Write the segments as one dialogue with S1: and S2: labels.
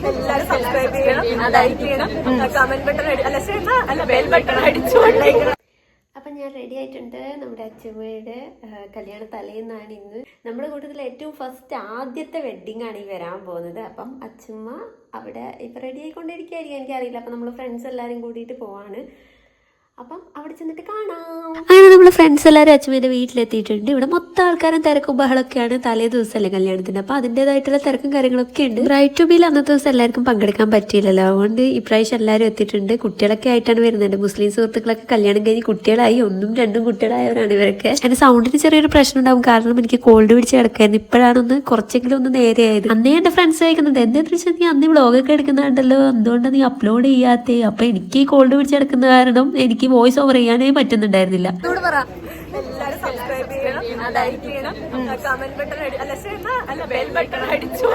S1: എല്ലാരും സബ്സ്ക്രൈബ് ചെയ്യണം, ലൈക്ക് ചെയ്യണം, കമന്റ് ബട്ടൺ അല്ല ബെൽ ബട്ടൺ അടിച്ചു.
S2: അപ്പൊ ഞാൻ റെഡി ആയിട്ടുണ്ട്. നമ്മുടെ അച്ഛമ്മയുടെ കല്യാണ തലേന്നാണ് ഇന്ന്. നമ്മുടെ കൂട്ടത്തിൽ ഏറ്റവും ഫസ്റ്റ് ആദ്യത്തെ വെഡിങ് ആണ് ഈ വരാൻ പോകുന്നത്. അപ്പം അച്ഛമ്മ അവിടെ ഇപ്പൊ റെഡി ആയിക്കൊണ്ടിരിക്കുകയായിരിക്കും, എനിക്കറിയില്ല. അപ്പൊ നമ്മള് ഫ്രണ്ട്സ് എല്ലാരും കൂടിയിട്ട് പോവാണ്. അപ്പം അവിടെ ചെന്നിട്ട് കാണാം. അങ്ങനെ നമ്മള് ഫ്രണ്ട്സ് എല്ലാവരും അച്ഛമ്മേന്റെ വീട്ടിലെത്തിയിട്ടുണ്ട്. ഇവിടെ മൊത്തം ആൾക്കാരും തിരക്കും ബഹളൊക്കെയാണ്. തലേ ദിവസമല്ലേ കല്യാണത്തിന്, അപ്പൊ അതിൻ്റെതായിട്ടുള്ള തിരക്കും കാര്യങ്ങളൊക്കെ ഉണ്ട്. ബ്രൈഡ് ടു ബിയിൽ അന്നത്തെ ദിവസം എല്ലാവർക്കും പങ്കെടുക്കാൻ പറ്റിയില്ലല്ലോ, അതുകൊണ്ട് ഇപ്രാവശ്യം എല്ലാവരും എത്തിയിട്ടുണ്ട്. കുട്ടികളൊക്കെ ആയിട്ടാണ് വരുന്നത്. മുസ്ലിം സുഹൃത്തുക്കളൊക്കെ കല്യാണം കഴിഞ്ഞ് കുട്ടികളായി, 1ഉം 2ഉം കുട്ടികളായവരാണ് ഇവരൊക്കെ. എന്റെ സൗണ്ടിന് ചെറിയൊരു പ്രശ്നം ഉണ്ടാവും, കാരണം എനിക്ക് കോൾഡ് പിടിച്ച് കിടക്കായിരുന്നു. ഇപ്പോഴാണ് കുറച്ചെങ്കിലും ഒന്ന് നേരെയായത്. അന്നേ എന്റെ ഫ്രണ്ട്സ് ചോദിക്കുന്നത്, എന്താണെന്ന് വെച്ചാൽ നീ അന്ന് വ്ളോഗൊക്കെ എടുക്കുന്നുണ്ടല്ലോ, എന്തുകൊണ്ടാണ് നീ അപ്ലോഡ് ചെയ്യാത്തേ? അപ്പൊ എനിക്ക് ഈ കോൾഡ് പിടിച്ച് കിടക്കുന്ന കാരണം എനിക്ക് വോയിസ് ഓവർ ചെയ്യാനേ പറ്റുന്നുണ്ടായിരുന്നില്ല.
S1: എല്ലാരും സബ്സ്ക്രൈബ് ചെയ്യണം, ലൈക്ക് ചെയ്യണം, കമന്റ് ബട്ടൺ അല്ല ബെൽ ബട്ടൺ അടിച്ചു.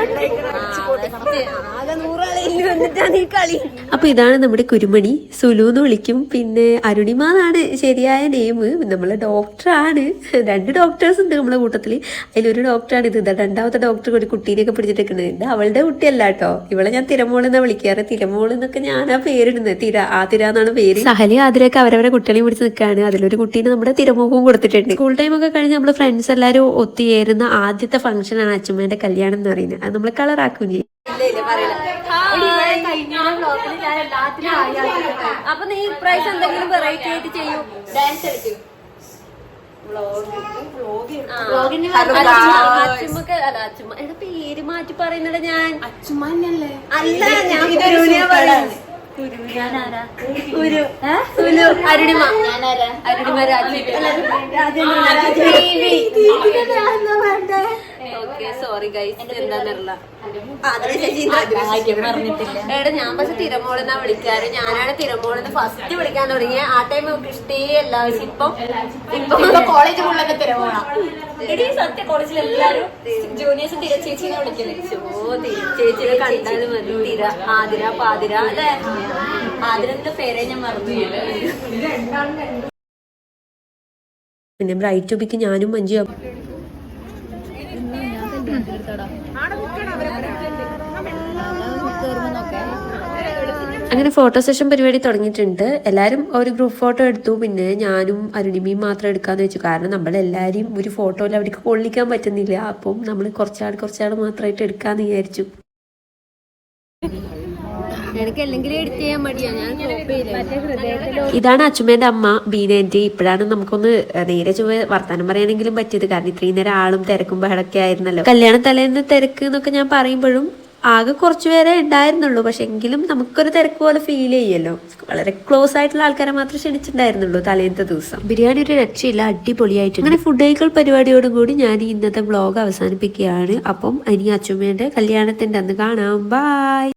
S2: അപ്പൊ ഇതാണ് നമ്മുടെ കുരുമണി. സുലു എന്ന് വിളിക്കും, പിന്നെ അരുണിമ എന്നാണ് ശരിയായ നെയിം. നമ്മളെ ഡോക്ടറാണ്. 2 ഡോക്ടേഴ്സ് ഉണ്ട് നമ്മളെ കൂട്ടത്തില്. അതിലൊരു ഡോക്ടറാണ് ഇത്. രണ്ടാമത്തെ ഡോക്ടർ ഒരു കുട്ടീനെയൊക്കെ പിടിച്ചിട്ടിരിക്കുന്നത്. അവളുടെ കുട്ടിയല്ല കേട്ടോ, ഇവളെ ഞാൻ തിരമോളെന്നാ വിളിക്കാറ്. തിരമോൾ എന്നൊക്കെ ഞാനാ പേരിടുന്നത്. തിര എന്നാണ് പേര്. സഹലി ആതിരൊക്കെ അവരവരെ കുട്ടികളെയും പിടിച്ച് നിൽക്കുകയാണ്. അതിലൊരു കുട്ടീനെ നമ്മുടെ തിരമുഖവും കൊടുത്തിട്ടുണ്ട്. സ്കൂൾ ടൈം ഒക്കെ കഴിഞ്ഞ് നമ്മള് ഫ്രണ്ട്സ് എല്ലാവരും ഒത്തുചേരുന്ന ആദ്യത്തെ ഫംഗ്ഷൻ ആണ് അച്ഛമ്മേന്റെ കല്യാണം എന്ന് പറയുന്നത്. അത് നമ്മൾ കളറാക്കുകയും ചെയ്യും.
S1: അപ്പൊ നീ ഇപ്രാവശ്യം എന്തെങ്കിലും വെറൈറ്റി ആയിട്ട് ചെയ്യൂ, ഡാൻസ് കളിക്കൂ. അച്ചുമ്മക്ക് അല്ല, അച്ചുമ്മ എന്റെ പേര് മാറ്റി പറയുന്നത് ഞാൻ. അച്ചുമ്മല്ലേ അല്ല, ഞാൻ അരുണിമ സോറി ഗൈസ്, എന്താന്നറിയില്ല. എടാ ഞാൻ പക്ഷെ തിരമോളെന്നാ വിളിക്കാറ്. ഞാനാണ് തിരമോളെന്ന് ഫസ്റ്റ് വിളിക്കാൻ തുടങ്ങിയ. ആ ടൈം നമുക്ക് ഇഷ്ടേയല്ല. പക്ഷെ ഇപ്പൊ കോളേജ് ഫുള്ളൊക്കെ തിരമോളാ. സത്യ കോളേജിൽ എല്ലാരും ജൂനിയേഴ്സ് തിരച്ചേച്ചിനെ വിളിക്കുന്നത്. തിരച്ചേച്ചിനെ കണ്ടാലും മതി. ആതിര പാതിര അല്ലെ, ആതിരന്റെ പേരെ ഞാൻ മറന്നു.
S2: പിന്നെ ബ്രൈറ്റ് ടു ബിക്ക് ഞാനും മഞ്ജു അങ്ങനെ ഫോട്ടോ സെഷൻ പരിപാടി തുടങ്ങിയിട്ടുണ്ട്. എല്ലാവരും ഒരു ഗ്രൂപ്പ് ഫോട്ടോ എടുത്തു. പിന്നെ ഞാനും അരുണിമയും മാത്രം എടുക്കാന്ന് വെച്ചു, കാരണം നമ്മളെല്ലാവരും ഒരു ഫോട്ടോയിൽ അവിടേക്ക് കൊള്ളിക്കാൻ പറ്റുന്നില്ല. അപ്പം നമ്മൾ കുറച്ചാൾ മാത്രമായിട്ട് എടുക്കാന്ന് വിചാരിച്ചു. ഇതാണ് അച്ചുമ്മേന്റെ അമ്മ ബീനേന്റെ. ഇപ്പോഴാണ് നമുക്കൊന്ന് നേരെ ചൊവ്വ വർത്താനം പറയാനെങ്കിലും പറ്റിയത്, കാരണം ഇത്രയും നേരം ആളും തിരക്കും ബഹളൊക്കെ ആയിരുന്നല്ലോ. കല്യാണം തലേന്ന് തിരക്ക് എന്നൊക്കെ ഞാൻ പറയുമ്പോഴും ആകെ കുറച്ചുപേരെ ഉണ്ടായിരുന്നുള്ളൂ. പക്ഷെ എങ്കിലും നമുക്കൊരു തിരക്ക് പോലെ ഫീൽ ചെയ്യല്ലോ. വളരെ ക്ലോസ് ആയിട്ടുള്ള ആൾക്കാരെ മാത്രമേ ക്ഷണിച്ചിട്ടുണ്ടായിരുന്നുള്ളൂ തലേന്നത്തെ ദിവസം. ബിരിയാണി ഒരു രക്ഷയില്ല, അടിപൊളിയായിട്ട്. അങ്ങനെ ഫുഡ് കഴിക്കൽ പരിപാടിയോടും കൂടി ഞാൻ ഇന്നത്തെ വ്ളോഗ് അവസാനിപ്പിക്കുകയാണ്. അപ്പം ഇനി അച്ചുമ്മേന്റെ കല്യാണത്തിന്റെ അന്ന് കാണാം. ബൈ.